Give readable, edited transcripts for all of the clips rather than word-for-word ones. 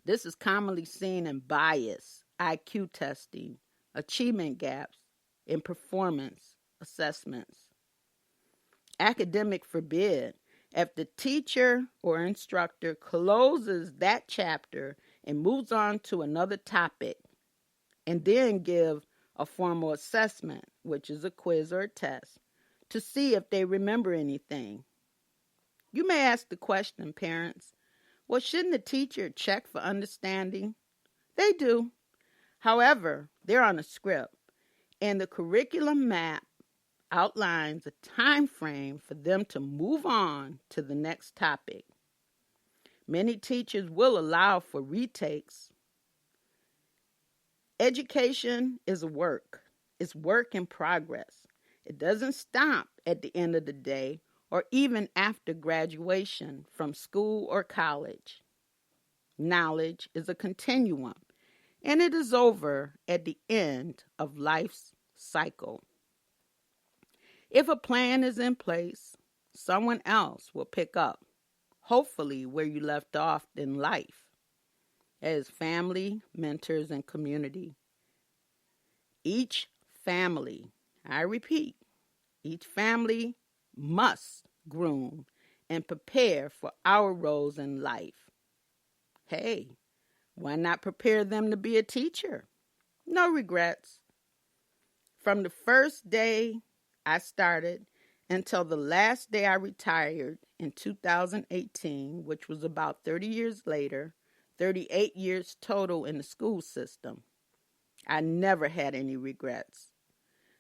This is commonly seen in bias, IQ testing, achievement gaps, and performance assessments. Academic forbid, if the teacher or instructor closes that chapter and moves on to another topic and then give a formal assessment, which is a quiz or a test, to see if they remember anything. You may ask the question, parents, well, shouldn't the teacher check for understanding? They do. However, they're on a script, and the curriculum map outlines a time frame for them to move on to the next topic. Many teachers will allow for retakes. Education is a work. It's work in progress. It doesn't stop at the end of the day or even after graduation from school or college. Knowledge is a continuum, and it is over at the end of life's cycle. If a plan is in place, someone else will pick up, hopefully where you left off in life, as family, mentors, and community. Each family, I repeat, each family must groom and prepare for our roles in life. Hey, why not prepare them to be a teacher? No regrets. From the first day I started until the last day I retired in 2018, which was about 30 years later, 38 years total in the school system, I never had any regrets.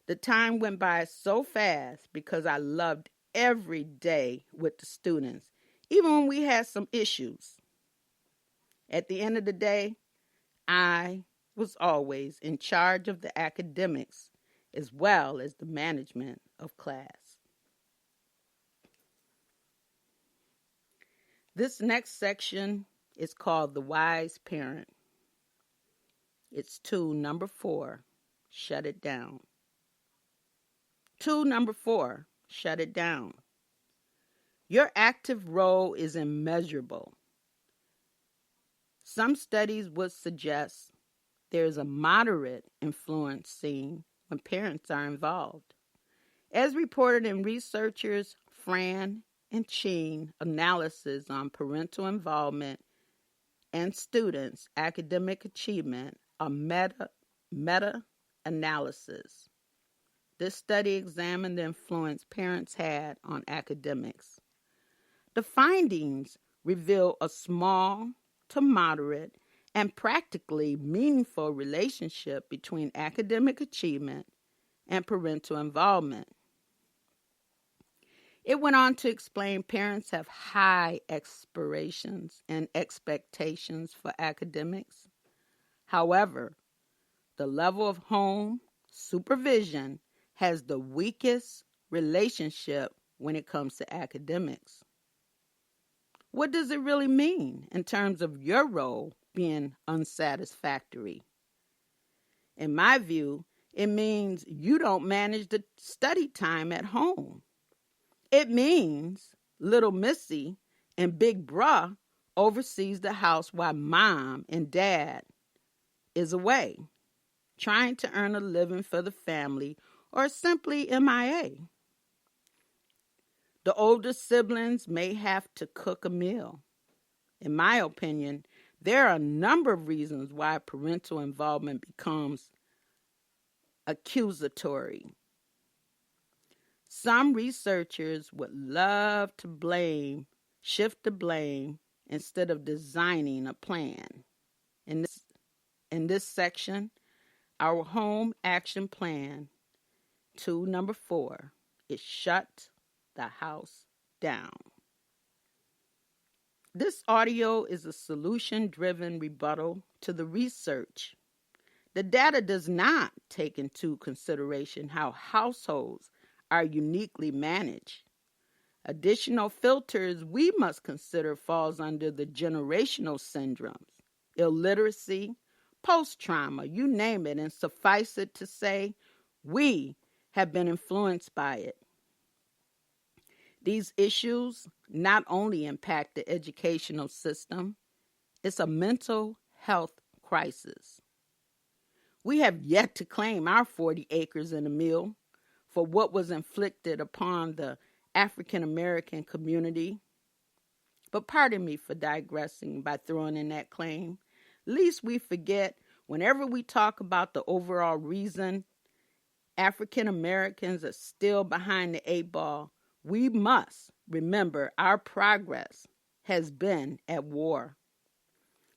The time went by so fast because I loved every day with the students, even when we had some issues. At the end of the day, I was always in charge of the academics as well as the management of class. This next section is called The Wise Parent. It's tool number 4, shut it down. Tool number 4, shut it down. Your active role is immeasurable. Some studies would suggest there is a moderate influence seen when parents are involved. As reported in researchers Fran and Cheen analysis on parental involvement and students' academic achievement, a meta-analysis. This study examined the influence parents had on academics. The findings reveal a small to moderate and practically meaningful relationship between academic achievement and parental involvement. It went on to explain parents have high aspirations and expectations for academics. However, the level of home supervision has the weakest relationship when it comes to academics. What does it really mean in terms of your role being unsatisfactory? In my view, it means you don't manage the study time at home. It means little Missy and Big Bruh oversees the house while mom and dad is away, trying to earn a living for the family or simply MIA. The older siblings may have to cook a meal. In my opinion, there are a number of reasons why parental involvement becomes accusatory. Some researchers would love to shift the blame instead of designing a plan. In this section, our home action plan, tool number 4, is shut the house down. This audio is a solution-driven rebuttal to the research. The data does not take into consideration how households are uniquely managed. Additional filters we must consider falls under the generational syndromes, illiteracy, post-trauma, you name it, and suffice it to say, we have been influenced by it. These issues not only impact the educational system It's a mental health crisis. We have yet to claim our 40 acres and a mill for what was inflicted upon the African American community. But pardon me for digressing by throwing in that claim. Least we forget, whenever we talk about the overall reason African Americans are still behind the eight ball, we must remember our progress has been at war.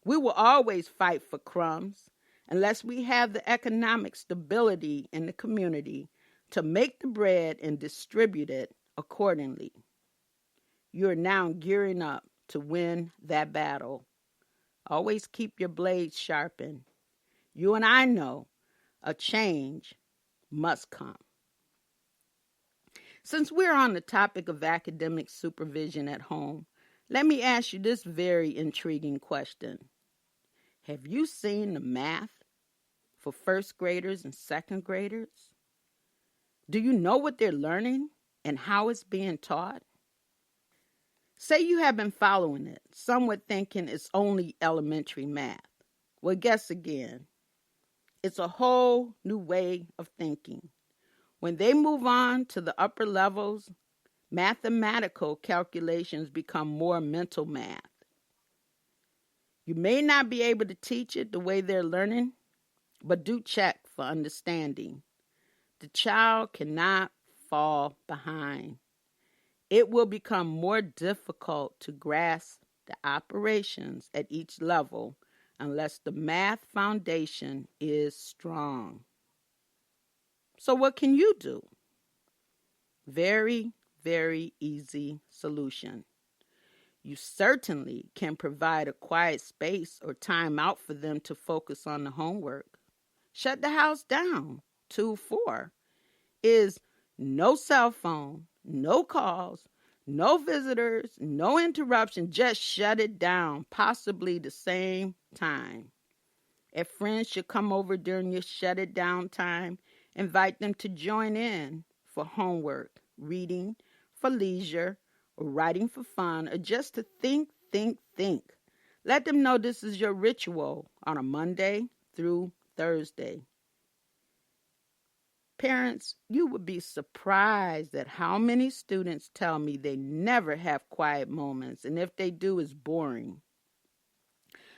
We will always fight for crumbs unless we have the economic stability in the community to make the bread and distribute it accordingly. You are now gearing up to win that battle. Always keep your blades sharpened. You and I know a change must come. Since we're on the topic of academic supervision at home, let me ask you this very intriguing question. Have you seen the math for first graders and second graders? Do you know what they're learning and how it's being taught? Say you have been following it, somewhat thinking it's only elementary math. Well, guess again. It's a whole new way of thinking. When they move on to the upper levels, mathematical calculations become more mental math. You may not be able to teach it the way they're learning, but do check for understanding. The child cannot fall behind. It will become more difficult to grasp the operations at each level unless the math foundation is strong. So what can you do? Very, very easy solution. You certainly can provide a quiet space or time out for them to focus on the homework. Shut the house down. 2-4 is no cell phone, no calls, no visitors, no interruption. Just shut it down, possibly the same time. If friends should come over during your shut it down time, invite them to join in for homework, reading, for leisure, or writing for fun, or just to think. Let them know this is your ritual on a Monday through Thursday. Parents, you would be surprised at how many students tell me they never have quiet moments, and if they do, it's boring.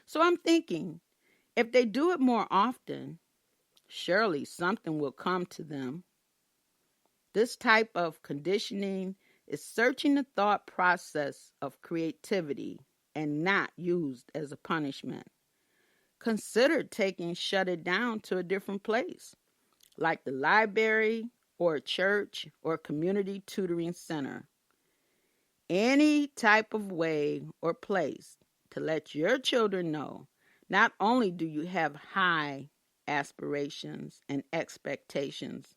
So I'm thinking, if they do it more often, surely something will come to them. This type of conditioning is searching the thought process of creativity and not used as a punishment. Consider taking Shut It Down to a different place, like the library or a church or a community tutoring center. Any type of way or place to let your children know not only do you have high aspirations and expectations,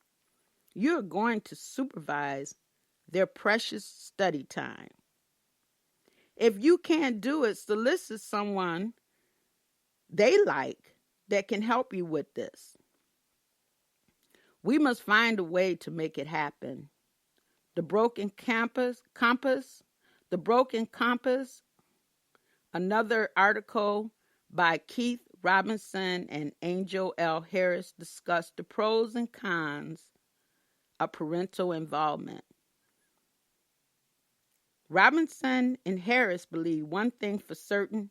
you're going to supervise their precious study time. If you can't do it, solicit someone they like that can help you with this. We must find a way to make it happen. The Broken Compass, another article by Keith Robinson and Angel L. Harris discussed the pros and cons of parental involvement. Robinson and Harris believe one thing for certain: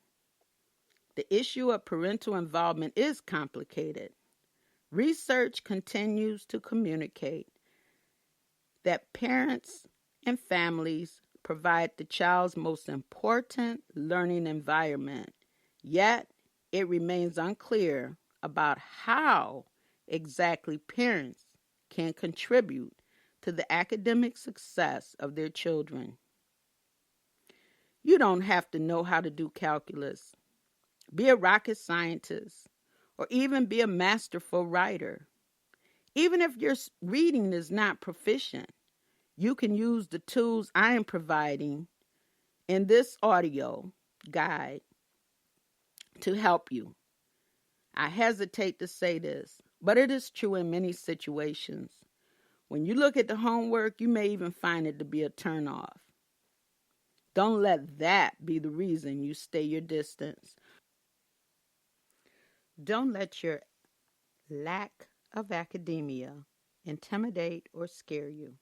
the issue of parental involvement is complicated. Research continues to communicate that parents and families provide the child's most important learning environment, yet it remains unclear about how exactly parents can contribute to the academic success of their children. You don't have to know how to do calculus, be a rocket scientist, or even be a masterful writer. Even if your reading is not proficient, you can use the tools I am providing in this audio guide to help you. I hesitate to say this, but it is true in many situations. When you look at the homework, you may even find it to be a turnoff. Don't let that be the reason you stay your distance. Don't let your lack of academia intimidate or scare you.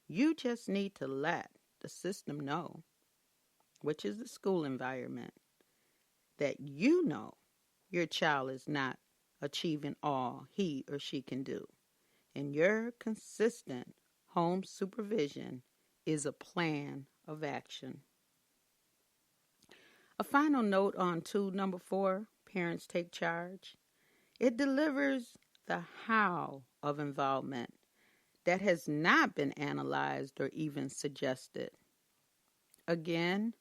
You just need to let the system know, which is the school environment, that you know your child is not achieving all he or she can do. And your consistent home supervision is a plan of action. A final note on tool number 4, parents take charge. It delivers the how of involvement that has not been analyzed or even suggested. Again,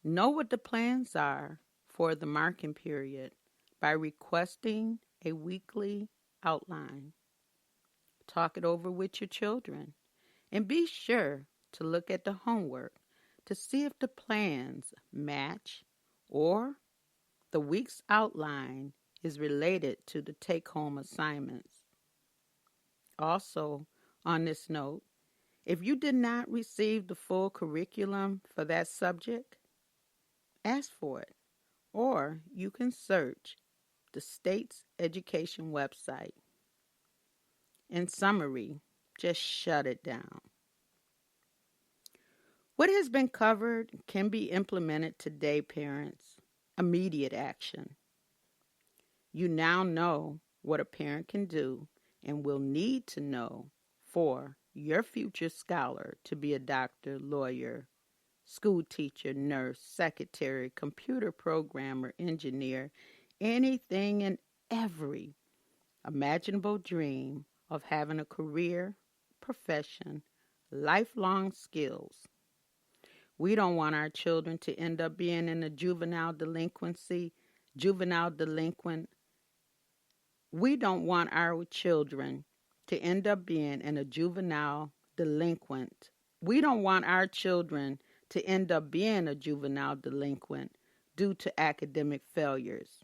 know what the plans are for the marking period by requesting a weekly outline. Talk it over with your children and be sure to look at the homework to see if the plans match or the week's outline is related to the take-home assignments. Also, on this note, if you did not receive the full curriculum for that subject, ask for it, or you can search the state's education website. In summary, just shut it down. What has been covered can be implemented today, parents. Immediate action. You now know what a parent can do and will need to know for your future scholar to be a doctor, lawyer, school teacher, nurse, secretary, computer programmer, engineer, anything and every imaginable dream of having a career, profession, lifelong skills. We don't want our children to end up being in a juvenile delinquent. We don't want our children to end up being in a juvenile delinquent. We don't want our children to end up being a juvenile delinquent due to academic failures.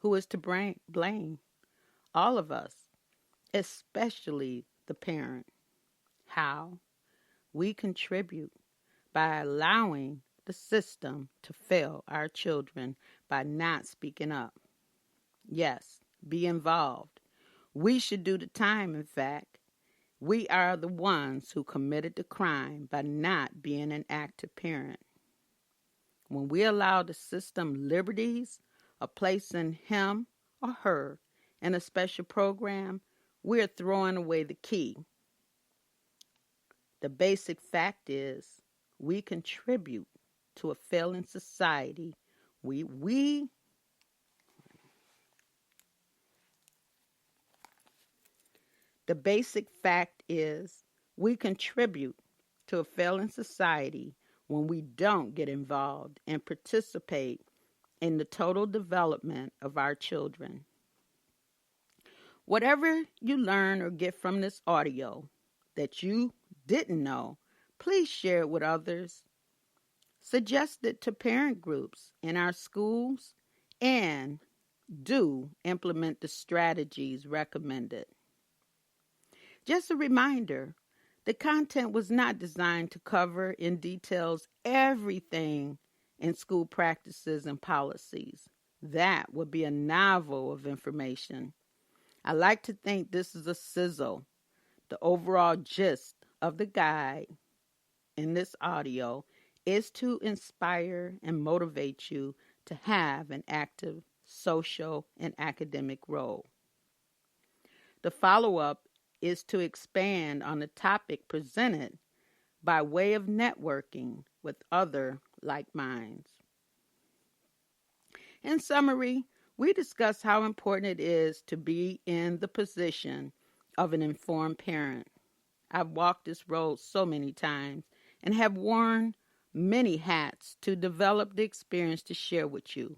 Who is to blame? All of us, especially the parent. How? We contribute by allowing the system to fail our children by not speaking up. Yes, be involved. We should do the time, in fact. We are the ones who committed the crime by not being an active parent. When we allow the system liberties of placing him or her in a special program, we're throwing away the key. The basic fact is we contribute to a failing society. The basic fact is we contribute to a failing society when we don't get involved and participate in the total development of our children. Whatever you learn or get from this audio that you didn't know, please share it with others. Suggest it to parent groups in our schools and do implement the strategies recommended. Just a reminder, the content was not designed to cover in details everything in school practices and policies. That would be a novel of information. I like to think this is a sizzle, the overall gist of the guide in this audio is to inspire and motivate you to have an active social and academic role. The follow-up is to expand on the topic presented by way of networking with other like minds. In summary, we discussed how important it is to be in the position of an informed parent. I've walked this road so many times and have worn many hats to develop the experience to share with you.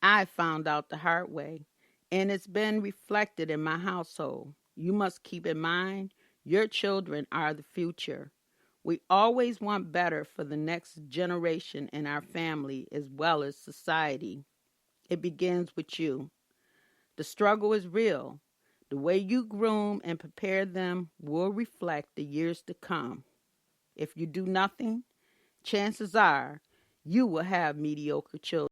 I found out the hard way, and it's been reflected in my household. You must keep in mind your children are the future. We always want better for the next generation in our family as well as society. It begins with you. The struggle is real. The way you groom and prepare them will reflect the years to come. If you do nothing, chances are you will have mediocre children.